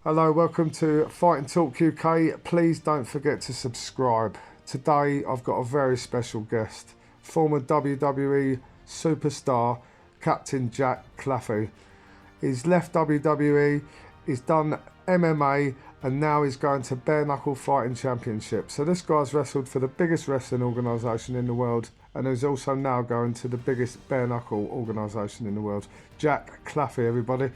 Hello, welcome to Fight and Talk UK. Please don't forget to subscribe. Today I've got a very special guest, former WWE superstar Captain Jack Claffey. He's left WWE, he's done MMA, and now he's going to bare knuckle fighting championship. So this guy's wrestled for the biggest wrestling organisation in the world, and is also now going to the biggest bare knuckle organisation in the world. Jack Claffey, everybody.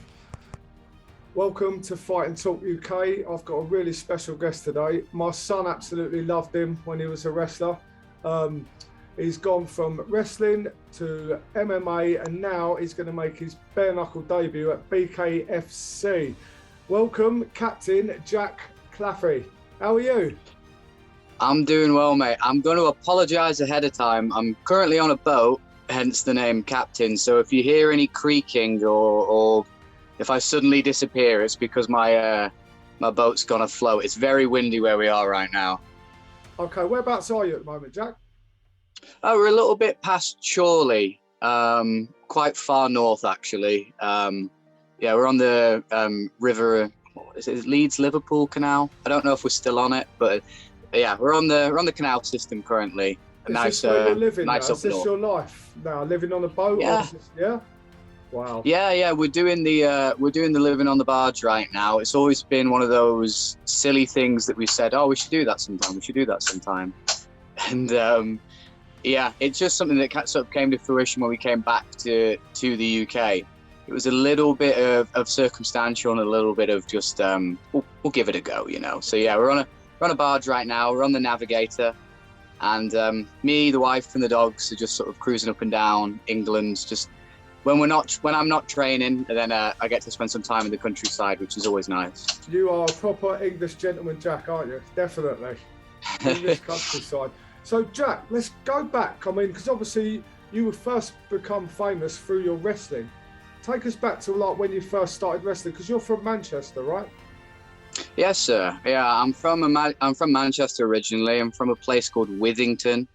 Welcome to Fight and Talk UK. I've got a really special guest today. My son absolutely loved him when he was a wrestler. He's gone from wrestling to MMA, and now he's going to make his bare knuckle debut at Bkfc. Welcome, Captain Jack Claffey. How are you? I'm doing well, mate. I'm going to apologise ahead of time. I'm currently on a boat, hence the name Captain. So if you hear any creaking or if I suddenly disappear, it's because my boat's gone afloat. It's very windy where we are right now. Okay, whereabouts are you at the moment, Jack? Oh, we're a little bit past Chorley, quite far north actually. Yeah, we're on the river. What is it? Leeds Liverpool Canal. I don't know if we're still on it, but yeah, we're on the canal system currently. Is this where you're living nice now? up Is this north. your life now? Living on a boat? Yeah. Yeah. Wow. Yeah, we're doing the living on the barge right now. It's always been one of those silly things that we said, oh, we should do that sometime. And yeah, it's just something that sort of came to fruition when we came back to the UK. It was a little bit of circumstantial and a little bit of just we'll give it a go, you know. So yeah, we're on a barge right now. We're on the Navigator, and me, the wife, and the dogs are just sort of cruising up and down England, just. When I'm not training, and then I get to spend some time in the countryside, which is always nice. You are a proper English gentleman, Jack, aren't you? Definitely. English countryside. So, Jack, let's go back. I mean, because obviously you would first become famous through your wrestling. Take us back to like when you first started wrestling, because you're from Manchester, right? Yes, sir. Yeah, I'm from Manchester originally. I'm from a place called Withington,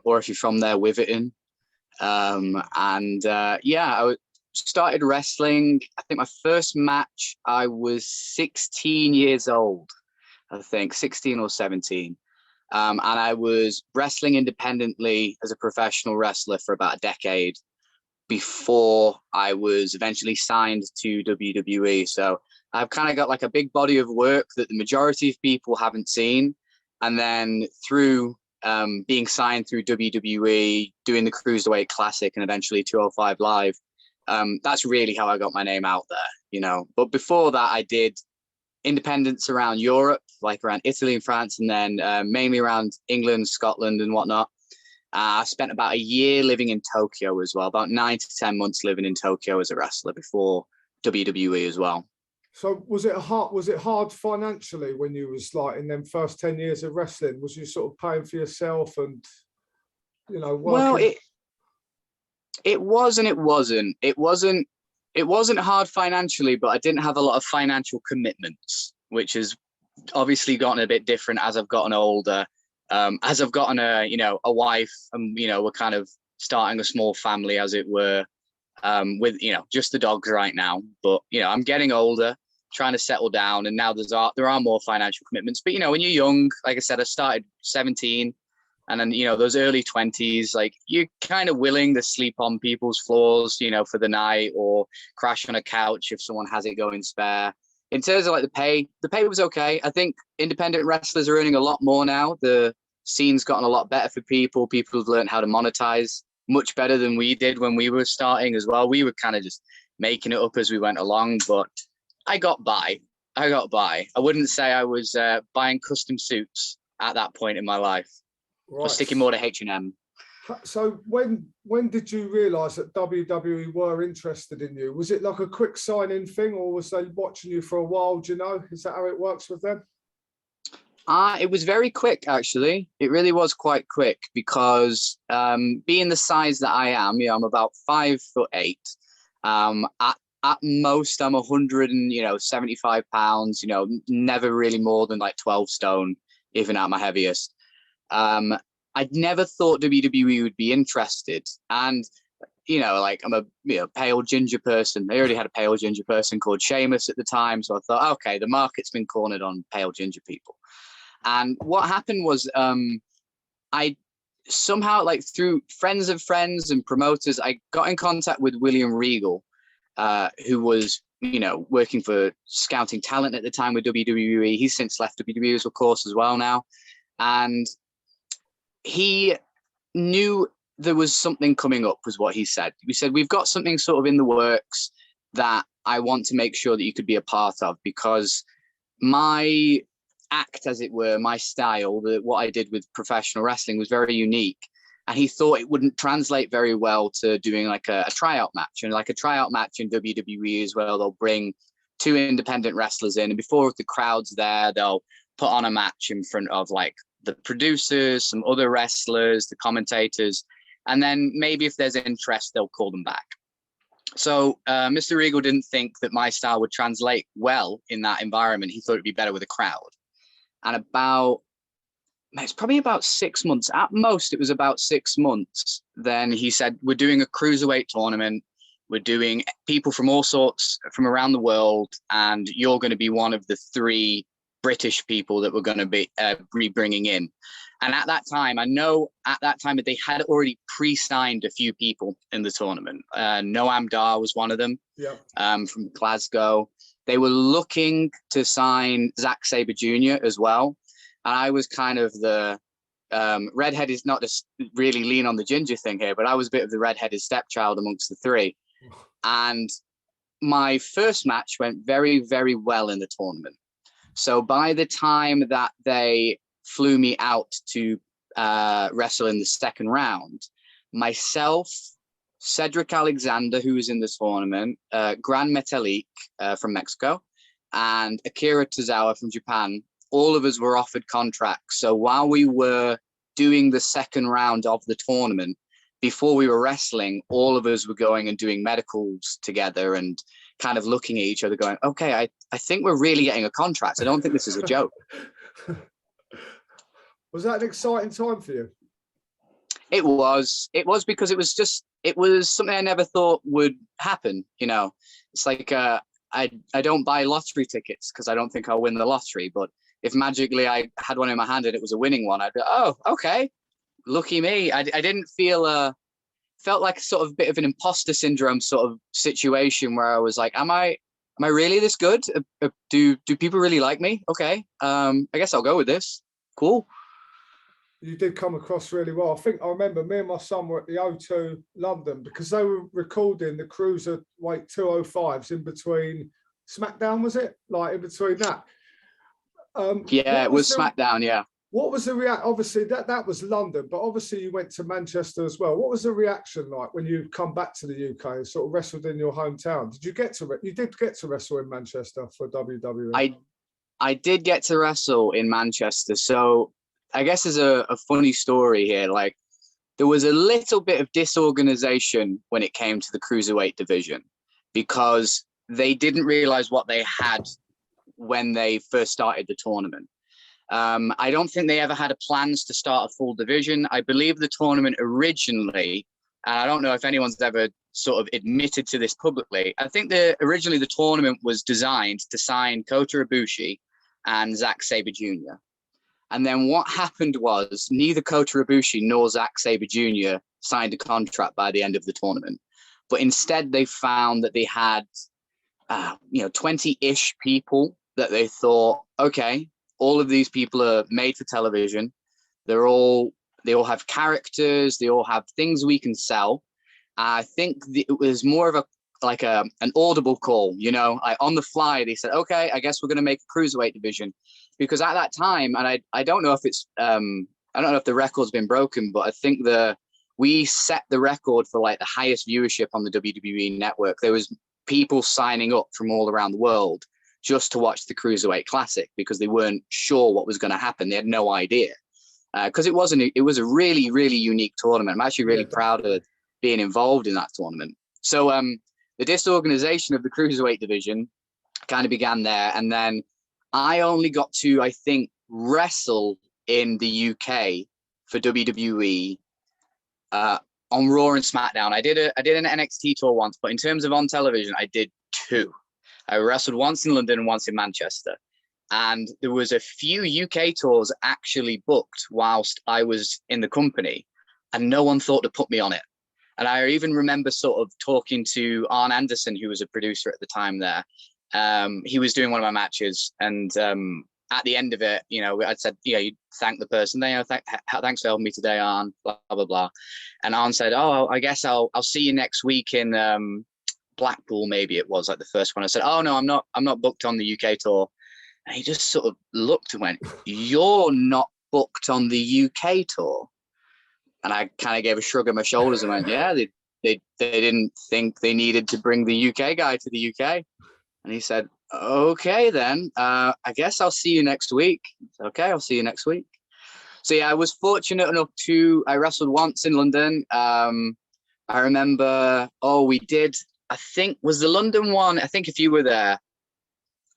or if you're from there, Witherton. Yeah, I started wrestling. I think my first match, I was 16 years old, I think 16 or 17. And I was wrestling independently as a professional wrestler for about a decade before I was eventually signed to WWE. So I've kind of got like a big body of work that the majority of people haven't seen. And then through being signed through WWE, doing the Cruiserweight Classic and eventually 205 Live. That's really how I got my name out there, you know. But before that, I did independents around Europe, like around Italy and France, and then mainly around England, Scotland and whatnot. I spent about a year living in Tokyo as well, about 9 to 10 months living in Tokyo as a wrestler before WWE as well. So was it hard financially when you was like in them first 10 years of wrestling? Was you sort of paying for yourself and, you know, working? Well, it was and it wasn't. It wasn't hard financially, but I didn't have a lot of financial commitments, which has obviously gotten a bit different as I've gotten older. As I've gotten a wife, and we're kind of starting a small family, as it were, with just the dogs right now. But I'm getting older, trying to settle down, and now there are more financial commitments. But when you're young, like I said, I started 17, and then those early 20s, like you're kind of willing to sleep on people's floors, for the night, or crash on a couch if someone has it going spare. In terms of like the pay was okay. I think independent wrestlers are earning a lot more now. The scene's gotten a lot better for people. People have learned how to monetize much better than we did when we were starting as well. We were kind of just making it up as we went along, but I got by. I wouldn't say I was buying custom suits at that point in my life. Right. I was sticking more to H&M. So when did you realise that WWE were interested in you? Was it like a quick sign-in thing, or was they watching you for a while? Do you know? Is that how it works with them? It was very quick, actually. It really was quite quick because being the size that I am, I'm about 5'8". At most, I'm 175 pounds. Never really more than like 12 stone, even at my heaviest. I'd never thought WWE would be interested, and you know, like I'm a pale ginger person. They already had a pale ginger person called Seamus at the time. So I thought, okay, the market's been cornered on pale ginger people. And what happened was I somehow, like through friends of friends and promoters, I got in contact with William Regal, who was, you know, working for scouting talent at the time with WWE. He's since left WWE, of course, as well now. And he knew there was something coming up, was what he said. He said, we've got something sort of in the works that I want to make sure that you could be a part of, because my act, as it were, my style, what I did with professional wrestling was very unique. And he thought it wouldn't translate very well to doing like a tryout match. And like a tryout match in WWE as well, they'll bring 2 independent wrestlers in, and before the crowd's there, they'll put on a match in front of like the producers, some other wrestlers, the commentators, and then maybe if there's interest, they'll call them back. So Mr. Regal didn't think that my style would translate well in that environment. He thought it'd be better with a crowd. And it's probably about 6 months, at most it was about 6 months, then he said, we're doing a cruiserweight tournament, we're doing people from all sorts from around the world, and you're going to be one of the 3 British people that we're going to be bringing in. And at that time, I know at that time that they had already pre-signed a few people in the tournament. Noam Dar was one of them, from Glasgow. They were looking to sign Zack Sabre Jr. as well. And I was kind of the redheaded, not just really lean on the ginger thing here, but I was a bit of the redheaded stepchild amongst the 3. And my first match went very, very well in the tournament. So by the time that they flew me out to wrestle in the second round, myself, Cedric Alexander, who was in the tournament, Gran Metalik from Mexico, and Akira Tozawa from Japan, all of us were offered contracts. So while we were doing the second round of the tournament, before we were wrestling, all of us were going and doing medicals together and kind of looking at each other going, okay, I think we're really getting a contract. I don't think this is a joke. Was that an exciting time for you? It was because it was something I never thought would happen. You know, it's like, I don't buy lottery tickets because I don't think I'll win the lottery. But if magically I had one in my hand and it was a winning one, I'd be, oh, okay, lucky me. I didn't felt like a sort of bit of an imposter syndrome sort of situation where I was like, am I really this good? Do people really like me? Okay. I guess I'll go with this. Cool. You did come across really well. I think I remember me and my son were at the O2 London because they were recording the Cruiserweight 205s in between SmackDown, was it? Like in between that. Yeah, it was SmackDown, yeah. What was the reaction? Obviously, that was London, but obviously you went to Manchester as well. What was the reaction like when you come back to the UK and sort of wrestled in your hometown? You did get to wrestle in Manchester for WWE? I did get to wrestle in Manchester. So I guess there's a funny story here. Like, there was a little bit of disorganization when it came to the cruiserweight division because they didn't realize what they had when they first started the tournament. I don't think they ever had plans to start a full division. I believe the tournament originally, and I don't know if anyone's ever sort of admitted to this publicly, I think originally the tournament was designed to sign Kota Ibushi and Zack Sabre Jr. And then what happened was neither Kota Ibushi nor Zack Sabre Jr. signed a contract by the end of the tournament. But instead they found that they had 20-ish people that they thought, okay, all of these people are made for television. They all have characters. They all have things we can sell. I think it was more of an audible call, like on the fly. They said, okay, I guess we're going to make a cruiserweight division, because at that time, and I don't know if it's, I don't know if the record's been broken, but I think we set the record for like the highest viewership on the WWE network. There was people signing up from all around the world just to watch the Cruiserweight Classic because they weren't sure what was going to happen. They had no idea, because it was a really, really unique tournament. I'm actually really proud of being involved in that tournament. So the disorganization of the Cruiserweight division kind of began there. And then I only got to, I think, wrestle in the UK for WWE on Raw and SmackDown. I did an NXT tour once, but in terms of on television, I did 2. I wrestled once in London and once in Manchester. And there was a few UK tours actually booked whilst I was in the company, and no one thought to put me on it. And I even remember sort of talking to Arn Anderson, who was a producer at the time there. He was doing one of my matches, and at the end of it, you know, I said, you thank the person. Thanks for helping me today, Arn, blah, blah, blah. And Arn said, oh, I guess I'll see you next week in Blackpool, maybe it was, like the first one. I said, oh, no, I'm not booked on the UK tour. And he just sort of looked and went, you're not booked on the UK tour? And I kind of gave a shrug of my shoulders and went, yeah, they didn't think they needed to bring the UK guy to the UK. And he said, okay, then, I guess I'll see you next week. Okay, I'll see you next week. So yeah, I was fortunate enough I wrestled once in London. I remember, we did, I think, was the London one, I think if you were there,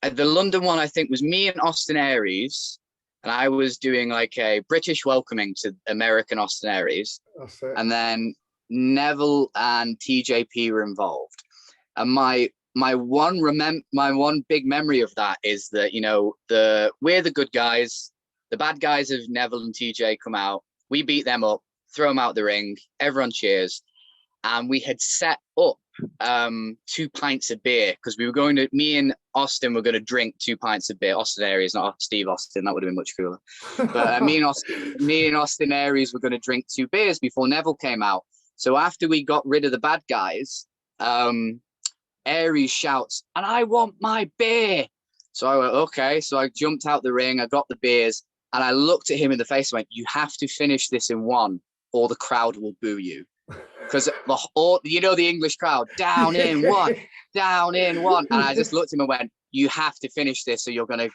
the London one, I think, was me and Austin Aries, and I was doing like a British welcoming to American Austin Aries. That's it. And then Neville and TJP were involved. And my one big memory of that is that, you know, we're the good guys. The bad guys of Neville and TJ come out. We beat them up, throw them out the ring. Everyone cheers. And we had set up 2 pints of beer because me and Austin were going to drink 2 pints of beer. Austin Aries, not Steve Austin. That would have been much cooler. But me and Austin Aries were going to drink 2 beers before Neville came out. So after we got rid of the bad guys, Aries shouts, and I want my beer. So I went, okay. So I jumped out the ring. I got the beers and I looked at him in the face and went, you have to finish this in 1 or the crowd will boo you. Because the English crowd, down in 1, down in 1. And I just looked at him and went, you have to finish this or you're gonna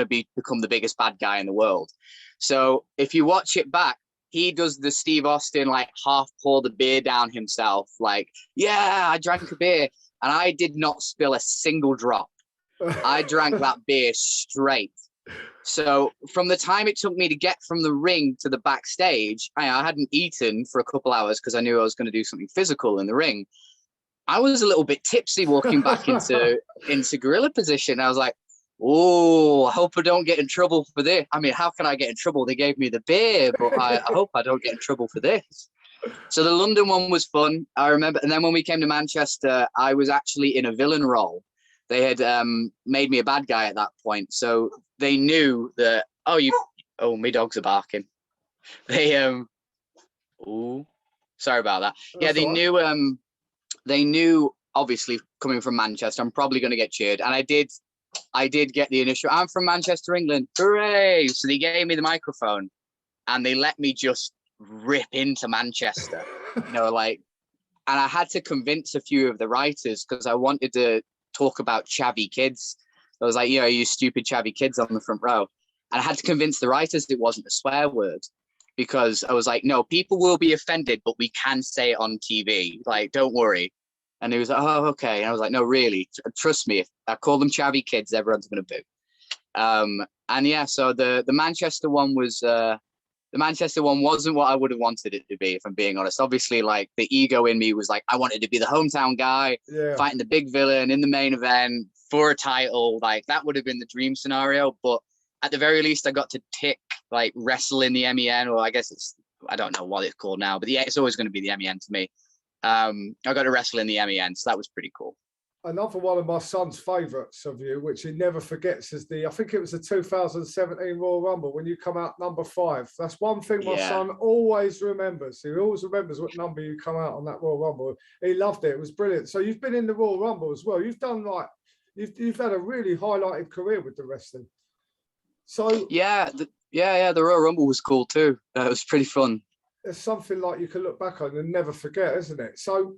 become the biggest bad guy in the world. So if you watch it back, he does the Steve Austin, like, half pour the beer down himself, like, yeah, I drank a beer. And I did not spill a single drop. I drank that beer straight. So from the time it took me to get from the ring to the backstage, I hadn't eaten for a couple hours because I knew I was going to do something physical in the ring. I was a little bit tipsy walking back into gorilla position. I was like, oh, I hope I don't get in trouble for this. I mean, how can I get in trouble? They gave me the beer, but I hope I don't get in trouble for this. So the London one was fun, I remember. And then when we came to Manchester, I was actually in a villain role. They had made me a bad guy at that point. So they knew that, my dogs are barking. They, sorry about that. Yeah, they knew, obviously, coming from Manchester, I'm probably going to get cheered. And I did get the initial, I'm from Manchester, England. Hooray. So they gave me the microphone and they let me just rip into Manchester, and I had to convince a few of the writers because I wanted to talk about chavvy kids. I was like, you stupid chavvy kids on the front row. And I had to convince the writers it wasn't a swear word because I was like, no, people will be offended, but we can say it on TV. Like, don't worry. And he was like, oh, okay. And I was like, no, really, trust me. If I call them chavvy kids, everyone's going to boo. And yeah, so the Manchester one was, the Manchester one wasn't what I would have wanted it to be, if I'm being honest. Obviously, like, the ego in me was like, I wanted to be the hometown guy, fighting the big villain in the main event for a title. Like, that would have been the dream scenario. But at the very least, I got to like, wrestle in the MEN, or I guess I don't know what it's called now, but yeah, it's always going to be the MEN to me. I got to wrestle in the MEN, so that was pretty cool. Another one of my son's favourites of you, which he never forgets, is I think it was the 2017 Royal Rumble when you come out number 5. That's one thing my son always remembers. He always remembers what number you come out on that Royal Rumble. He loved it. It was brilliant. So you've been in the Royal Rumble as well. You've done you've had a really highlighted career with the wrestling. So the Royal Rumble was cool too. It was pretty fun. It's something like you can look back on and never forget, isn't it? So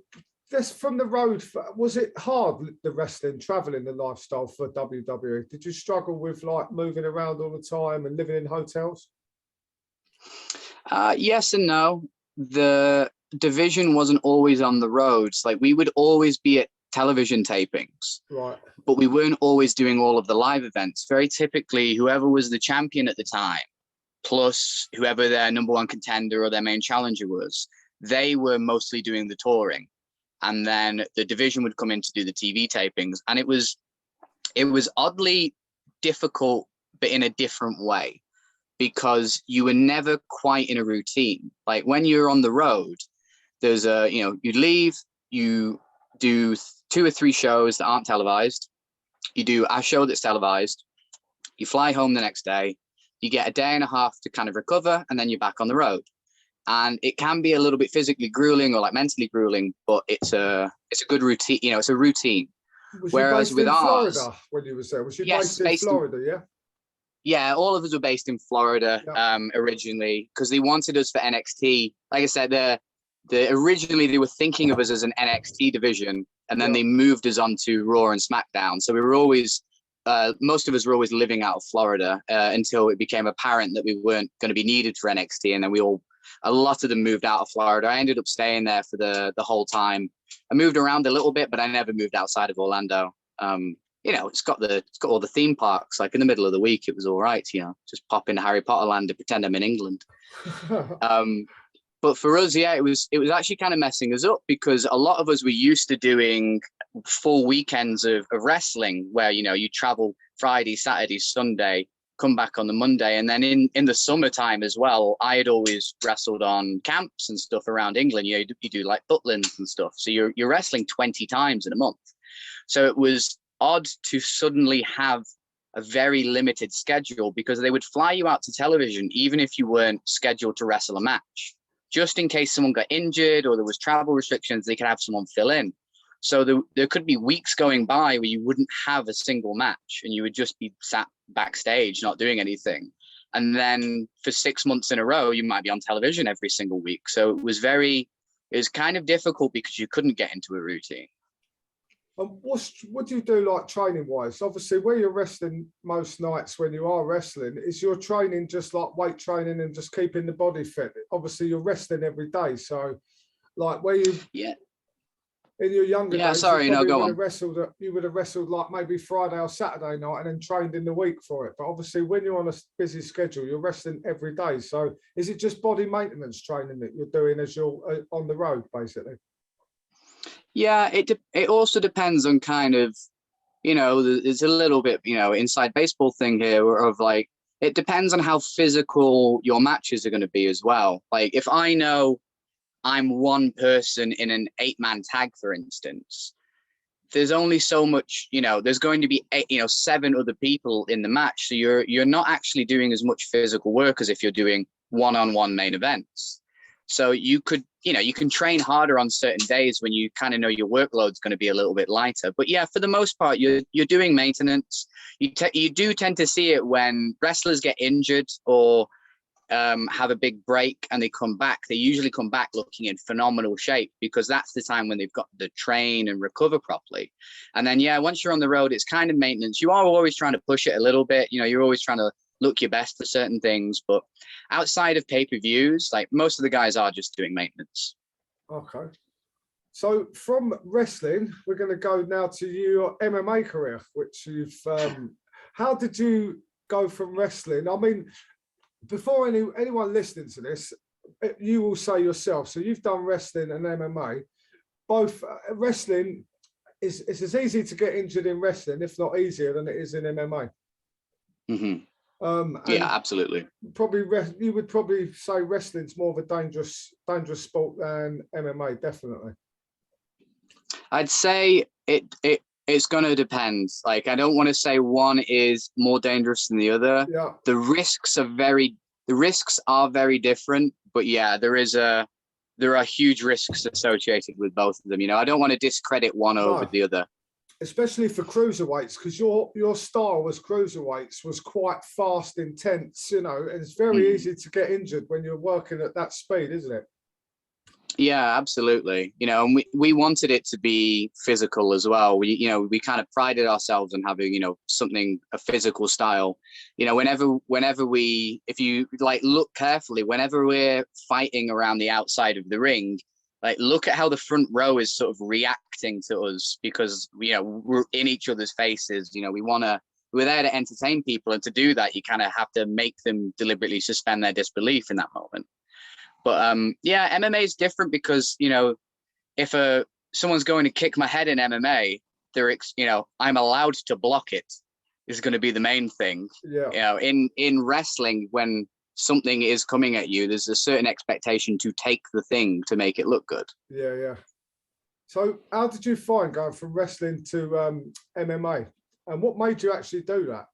this from the road, was it hard, the wrestling, traveling, the lifestyle for WWE? Did you struggle with like moving around all the time and living in hotels? Yes and no. The division wasn't always on the roads. Like, we would always be at television tapings, right? But we weren't always doing all of the live events. Very typically, whoever was the champion at the time, plus whoever their number one contender or their main challenger was, they were mostly doing the touring, and then the division would come in to do the TV tapings, and it was oddly difficult, but in a different way, because you were never quite in a routine. Like when you're on the road, there's you leave, you do 2 or 3 shows that aren't televised, you do a show that's televised, you fly home the next day, you get a day and a half to kind of recover, and then you're back on the road. And it can be a little bit physically grueling or like mentally grueling, but it's a good routine. It's a routine. Was Whereas you based with in ours, Florida when you was there? Was you yes, based in Florida? Yeah. Yeah, all of us were based in Florida originally, because they wanted us for NXT. Like I said, originally they were thinking of us as an NXT division, and then they moved us on to Raw and SmackDown. So we were always, most of us were always living out of Florida until it became apparent that we weren't going to be needed for NXT, and then a lot of them moved out of Florida. I ended up staying there for the whole time. I moved around a little bit, but I never moved outside of Orlando. It's got all the theme parks. Like in the middle of the week, it was all right. Just pop into Harry Potter Land and pretend I'm in England. But for us, it was actually kind of messing us up, because a lot of us were used to doing full weekends of wrestling, where you travel Friday, Saturday, Sunday, come back on the Monday, and then in the summertime as well, I had always wrestled on camps and stuff around England. You do like Butlins and stuff, so you're wrestling 20 times in a month. So it was odd to suddenly have a very limited schedule, because they would fly you out to television even if you weren't scheduled to wrestle a match, just in case someone got injured or there was travel restrictions. They could have someone fill in. So there could be weeks going by where you wouldn't have a single match, and you would just be sat backstage not doing anything. And then for 6 months in a row, you might be on television every single week. So it was kind of difficult, because you couldn't get into a routine. What do you do, like training wise? Obviously, where you're wrestling most nights, when you are wrestling, is your training just like weight training and just keeping the body fit? Obviously, you're wrestling every day, so like where you in your younger days, you would have wrestled like maybe Friday or Saturday night and then trained in the week for it. But obviously, when you're on a busy schedule, you're wrestling every day. So is it just body maintenance training that you're doing as you're on the road, basically? Yeah, it also depends on kind of, there's a little bit, inside baseball thing here of like, it depends on how physical your matches are going to be as well. Like if I know I'm one person in an 8-man tag, for instance, there's only so much, there's going to be 7 other people in the match. So you're not actually doing as much physical work as if you're doing one-on-one main events. So you can train harder on certain days when you kind of know your workload's going to be a little bit lighter. But yeah, for the most part, you're doing maintenance. You do tend to see it when wrestlers get injured or have a big break and they come back. They usually come back looking in phenomenal shape, because that's the time when they've got to train and recover properly. And then, once you're on the road, it's kind of maintenance. You are always trying to push it a little bit. You're always trying to look your best for certain things, but outside of pay-per-views, like most of the guys are just doing maintenance. Okay. So from wrestling, we're going to go now to your MMA career, which you've, how did you go from wrestling? I mean, before anyone listening to this, you will say yourself, so you've done wrestling and MMA, both wrestling it's as easy to get injured in wrestling, if not easier, than it is in MMA. Mm-hmm. Yeah, absolutely. You would probably say wrestling's more of a dangerous sport than MMA, definitely. I'd say it's going to depend. Like, I don't want to say one is more dangerous than the other. Yeah. The risks are very different, but yeah, there are huge risks associated with both of them. I don't want to discredit one over the other. Especially for cruiserweights, because your style as cruiserweights was quite fast, intense, and it's very easy to get injured when you're working at that speed, isn't it? Yeah, absolutely. And we wanted it to be physical as well. We kind of prided ourselves on having, a physical style. If you like look carefully, whenever we're fighting around the outside of the ring, like look at how the front row is sort of reacting to us, because we're in each other's faces. We're there to entertain people, and to do that, you kind of have to make them deliberately suspend their disbelief in that moment. But yeah, MMA is different because, you know, if someone's going to kick my head in MMA, I'm allowed to block it is going to be the main thing. Yeah. You know, in wrestling, when something is coming at you, there's a certain expectation to take the thing to make it look good. Yeah, yeah. So how did you find going from wrestling to MMA? And what made you actually do that?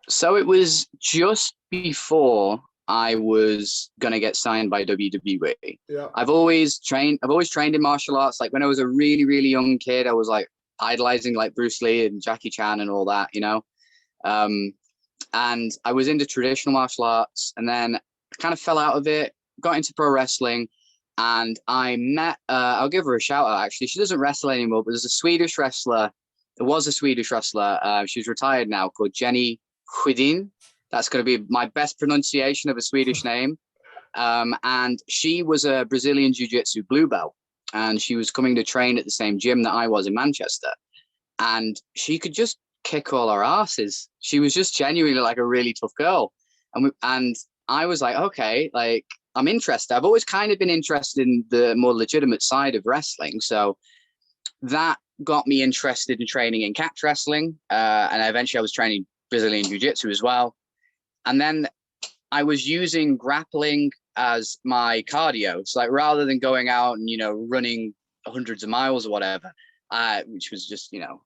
So it was just before I was gonna get signed by WWE. Yeah. I've always trained in martial arts. Like when I was a really, really young kid, I was like idolizing like Bruce Lee and Jackie Chan and all that, you know. And I was into traditional martial arts, and then I kind of fell out of it, got into pro wrestling, and I met, I'll give her a shout out actually. She doesn't wrestle anymore, but there's a Swedish wrestler. There was a Swedish wrestler. She's retired now, called Jenny Quidin. That's going to be my best pronunciation of a Swedish name. And she was a Brazilian jiu-jitsu blue belt, and she was coming to train at the same gym that I was in Manchester. And she could just kick all our asses. She was just genuinely like a really tough girl. And I was like, okay, like I'm interested. I've always kind of been interested in the more legitimate side of wrestling. So that got me interested in training in catch wrestling. And eventually I was training Brazilian jiu-jitsu as well. And then I was using grappling as my cardio. So like rather than going out and, you know, running hundreds of miles or whatever, which was just, you know,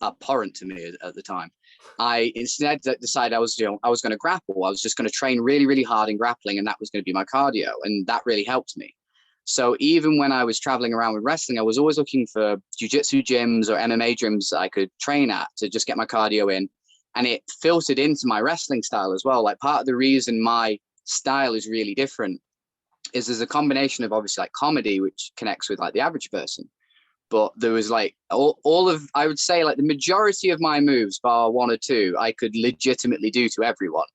abhorrent to me at the time, I instead decided I was going to grapple. I was just going to train really, really hard in grappling, and that was going to be my cardio. And that really helped me. So even when I was traveling around with wrestling, I was always looking for jiu-jitsu gyms or MMA gyms that I could train at to just get my cardio in. And it filtered into my wrestling style as well. Like part of the reason my style is really different is there's a combination of obviously like comedy, which connects with like the average person. But there was like all of, I would say like the majority of my moves, bar one or two, I could legitimately do to everyone.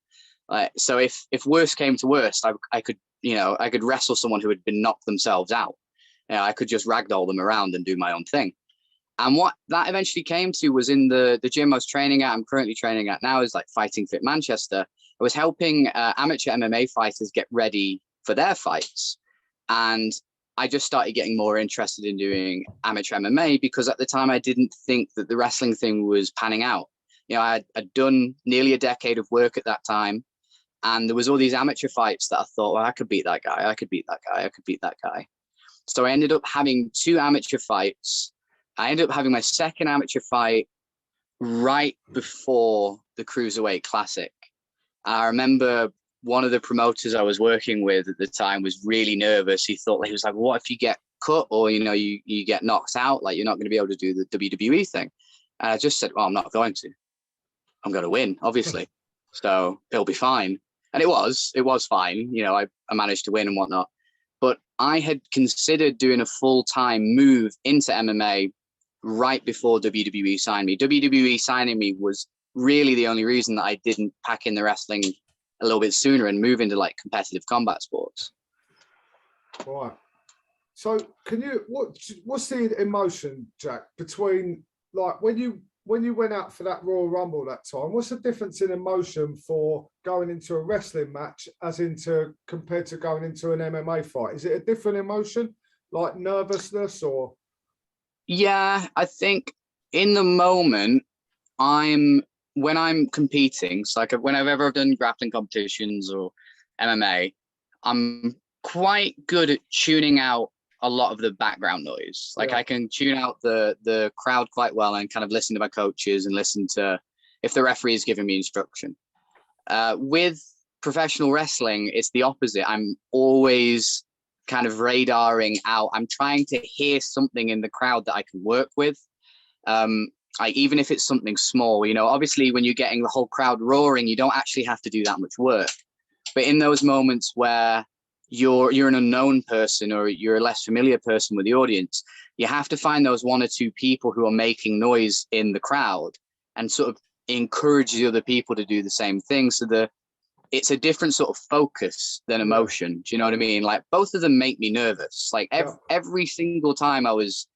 So if worst came to worst, I could, you know, I could wrestle someone who had been knocked themselves out. You know, I could just ragdoll them around and do my own thing. And what that eventually came to was in the gym I was training at, I'm currently training at now, is like Fighting Fit Manchester. I was helping amateur MMA fighters get ready for their fights. And I just started getting more interested in doing amateur MMA because at the time I didn't think that the wrestling thing was panning out. You know, I'd done nearly a decade of work at that time. And there was all these amateur fights that I thought, well, I could beat that guy. I could beat that guy. I could beat that guy. So I ended up having 2 amateur fights. I ended up having my second amateur fight right before the Cruiserweight Classic. I remember one of the promoters I was working with at the time was really nervous. He was like, what if you get cut or, you know, you get knocked out? Like, you're not going to be able to do the WWE thing. And I just said, well, I'm not going to. I'm going to win, obviously. So it'll be fine. And it was fine. You know, I managed to win and whatnot. But I had considered doing a full-time move into MMA right before WWE signed me. WWE signing me was really the only reason that I didn't pack in the wrestling a little bit sooner and move into like competitive combat sports. Right. So what's the emotion, Jack, between like when you went out for that Royal Rumble that time, what's the difference in emotion for going into a wrestling match compared to going into an MMA fight? Is it a different emotion, like nervousness or? Yeah, I think in the moment, when I'm competing, so like when I've ever done grappling competitions or MMA, I'm quite good at tuning out a lot of the background noise. Like I can tune out the crowd quite well and kind of listen to my coaches and listen to if the referee is giving me instruction. With professional wrestling, it's the opposite. I'm always kind of radaring out. I'm trying to hear something in the crowd that I can work with. Even if it's something small, you know, obviously when you're getting the whole crowd roaring, you don't actually have to do that much work. But in those moments where you're an unknown person or you're a less familiar person with the audience, you have to find those 1 or 2 people who are making noise in the crowd and sort of encourage the other people to do the same thing. So it's a different sort of focus than emotion. Do you know what I mean? Like both of them make me nervous. Like every single time I was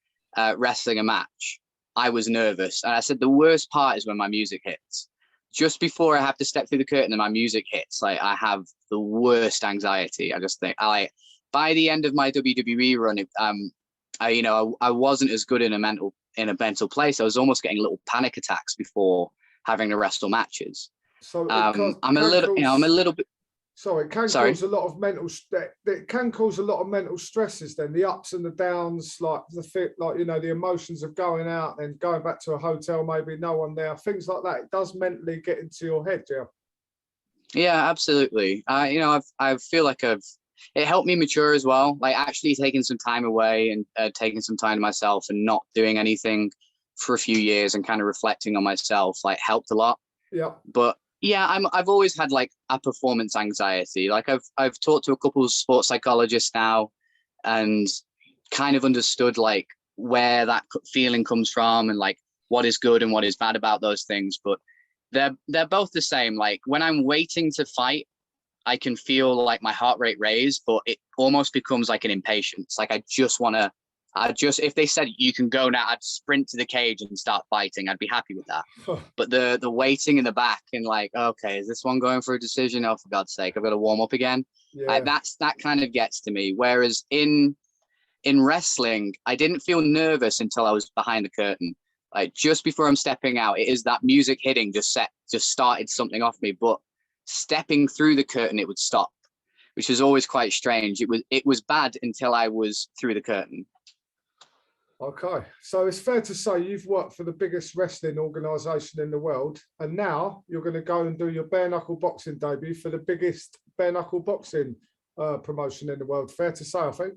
wrestling a match, I was nervous. And I said, the worst part is when my music hits. just before I have to step through the curtain and my music hits, like I have the worst anxiety. I just think by the end of my WWE run, I wasn't as good in a mental place. I was almost getting little panic attacks before having to wrestle matches. So I'm a little bit. So it can cause a lot of it can cause a lot of mental stresses. Then the ups and the downs, like the emotions of going out and going back to a hotel, maybe no one there, things like that. It does mentally get into your head, yeah. Yeah, absolutely. I feel like it helped me mature as well. Like actually taking some time away and taking some time to myself and not doing anything for a few years and kind of reflecting on myself, like helped a lot. Yeah. But yeah, I've always had like a performance anxiety. Like I've talked to a couple of sports psychologists now and kind of understood like where that feeling comes from and like what is good and what is bad about those things. But they're both the same. Like when I'm waiting to fight, I can feel like my heart rate raise, but it almost becomes like an impatience. Like if they said you can go now, I'd sprint to the cage and start fighting. I'd be happy with that. But the waiting in the back and like, okay, is this one going for a decision? Oh, for God's sake, I've got to warm up again. Yeah. Like that kind of gets to me. Whereas in wrestling, I didn't feel nervous until I was behind the curtain. Like just before I'm stepping out, it is that music hitting just started something off me. But stepping through the curtain, it would stop, which is always quite strange. It was bad until I was through the curtain. Okay, so it's fair to say you've worked for the biggest wrestling organisation in the world, and now you're going to go and do your bare knuckle boxing debut for the biggest bare knuckle boxing promotion in the world. Fair to say, I think.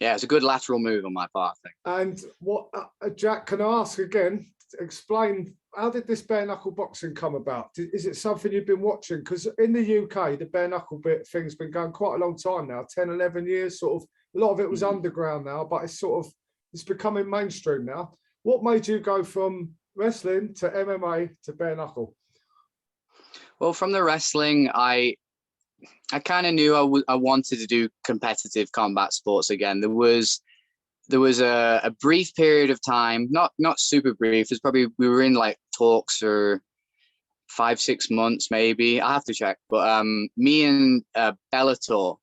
Yeah, it's a good lateral move on my part, I think. And what, Jack, can I ask again? Explain, how did this bare knuckle boxing come about? Is it something you've been watching? Because in the UK, the bare knuckle thing's been going quite a long time now, 10, 11 years, sort of. A lot of it was underground now, but it's becoming mainstream now. What made you go from wrestling to MMA to bare knuckle? Well, from the wrestling, I kind of knew I wanted to do competitive combat sports again. There was a brief period of time, not super brief. It's probably we were in like talks for 5-6 months maybe. I have to check. But me and Bellator,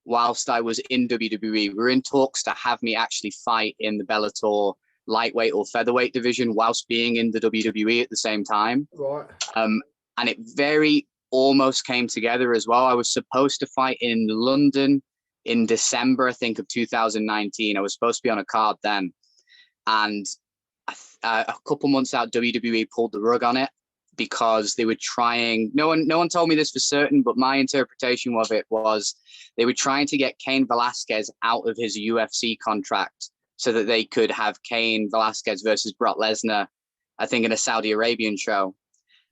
whilst I was in WWE, we were in talks to have me actually fight in the Bellator lightweight or featherweight division whilst being in the WWE at the same time. Right. And it very almost came together as well. I was supposed to fight in London in December, I think, of 2019. I was supposed to be on a card then. And a couple months out, WWE pulled the rug on it because they were trying, no one told me this for certain, but my interpretation of it was they were trying to get Cain Velasquez out of his UFC contract so that they could have Cain Velasquez versus Brock Lesnar, I think, in a Saudi Arabian show.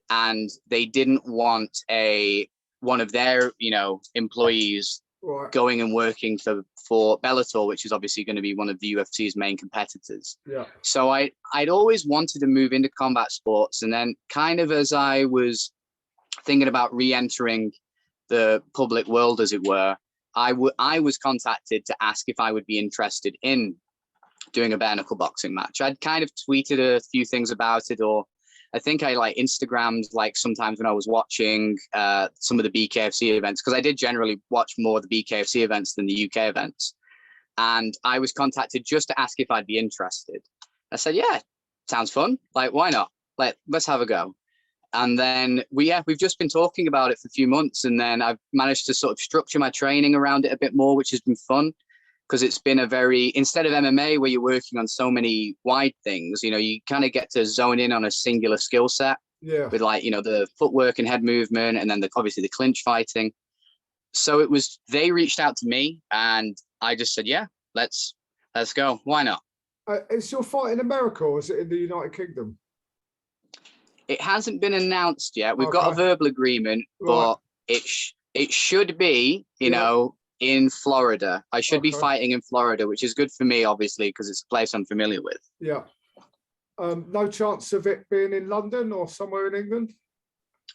And they didn't want one of their, employees going and working for Bellator, which is obviously going to be one of the UFC's main competitors. Yeah. So I'd always wanted to move into combat sports. And then kind of as I was thinking about re-entering the public world, as it were, I was contacted to ask if I would be interested in doing a bare knuckle boxing match. I'd kind of tweeted a few things about it, or I think I like Instagrammed like sometimes when I was watching some of the Bkfc events, because I did generally watch more of the Bkfc events than the UK events. And I was contacted just to ask if I'd be interested. I said, yeah, sounds fun. Like, why not? Let's have a go. And then we've just been talking about it for a few months. And then I've managed to sort of structure my training around it a bit more, which has been fun. Because it's been instead of MMA where you're working on so many wide things, you kind of get to zone in on a singular skill set with the footwork and head movement, and then obviously the clinch fighting. So they reached out to me and I just said, yeah, let's go. Why not? Is your fight in America or is it in the United Kingdom? It hasn't been announced yet. We've got a verbal agreement, but it should be, in Florida. I should be fighting in Florida, which is good for me, obviously, because it's a place I'm familiar with. Yeah. No chance of it being in London or somewhere in England?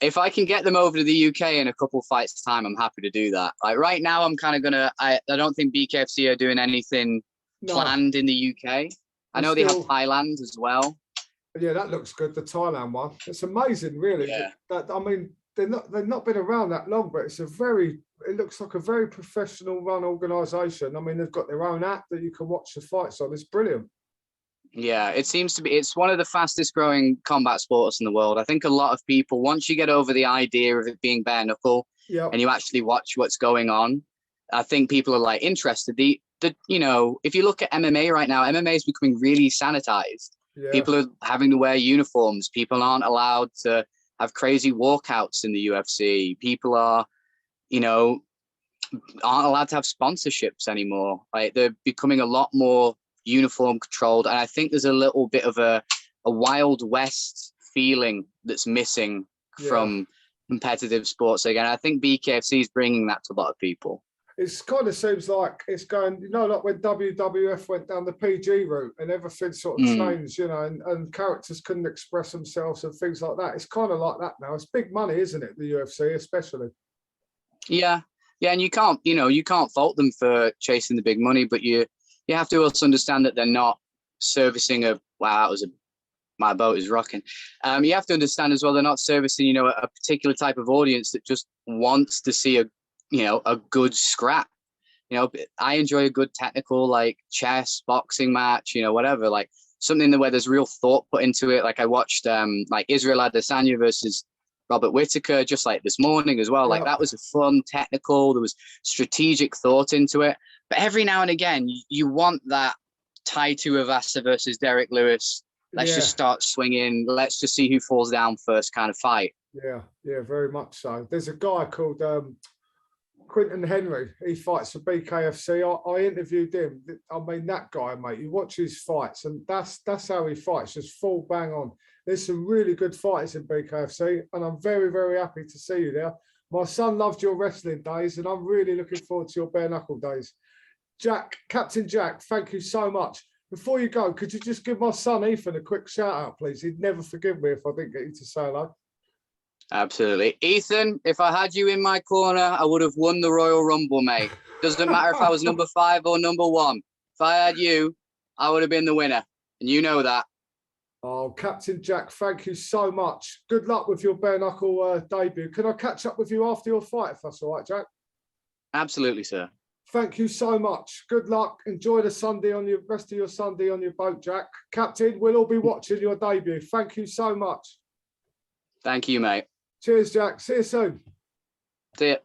If I can get them over to the UK in a couple fights time, I'm happy to do that. Like right now, I'm kind of I don't think BKFC are doing anything planned in the UK. I know they have Thailand as well. Yeah, that looks good. The Thailand one. It's amazing, really. Yeah. That I mean, they've not been around that long, but it's a very. It looks like a very professional run organisation. I mean, they've got their own app that you can watch the fights on. It's brilliant. Yeah, it seems to be. It's one of the fastest growing combat sports in the world. I think a lot of people, once you get over the idea of it being bare knuckle, Yeah. and you actually watch what's going on, I think people are like interested. The you know, if you look at MMA right now, MMA is becoming really sanitized. Yeah. People are having to wear uniforms. People aren't allowed to have crazy walkouts in the UFC. People are, you know, aren't allowed to have sponsorships anymore. Like they're becoming a lot more uniform controlled. And I think there's a little bit of a Wild West feeling that's missing from competitive sports again. I think BKFC is bringing that to a lot of people. It kind of seems like it's going, you know, like when WWF went down the PG route and everything sort of changed, you know, and characters couldn't express themselves and things like that. It's kind of like that now. It's big money, isn't it? The UFC, especially. Yeah, and you can't, you know, you can't fault them for chasing the big money, but you have to also understand that they're not servicing a. Wow, that was my boat is rocking. You have to understand as well, they're not servicing, you know, a particular type of audience that just wants to see a good scrap. You know, I enjoy a good technical, like chess, boxing match, you know, whatever, like something where there's real thought put into it. Like I watched like Israel Adesanya versus Robert Whittaker just like this morning as well. Like that was a fun technical, there was strategic thought into it. But every now and again, you want that Tai Tuivasa versus Derek Lewis. Let's just start swinging. Let's just see who falls down first kind of fight. Yeah, very much so. There's a guy called Quinton Henry. He fights for BKFC. I interviewed him. I mean, that guy, mate, you watch his fights and that's how he fights, just full bang on. There's some really good fighters in BKFC and I'm very, very happy to see you there. My son loved your wrestling days and I'm really looking forward to your bare knuckle days. Jack, Captain Jack, thank you so much. Before you go, could you just give my son Ethan a quick shout out, please? He'd never forgive me if I didn't get you to say hello. Absolutely. Ethan, if I had you in my corner, I would have won the Royal Rumble, mate. Doesn't matter if I was number 5 or number 1. If I had you, I would have been the winner. And you know that. Oh, Captain Jack, thank you so much. Good luck with your bare knuckle debut. Can I catch up with you after your fight, if that's all right, Jack? Absolutely, sir. Thank you so much. Good luck. Enjoy the Sunday on your rest of your Sunday on your boat, Jack. Captain, we'll all be watching your debut. Thank you so much. Thank you, mate. Cheers, Jack. See you soon. See ya.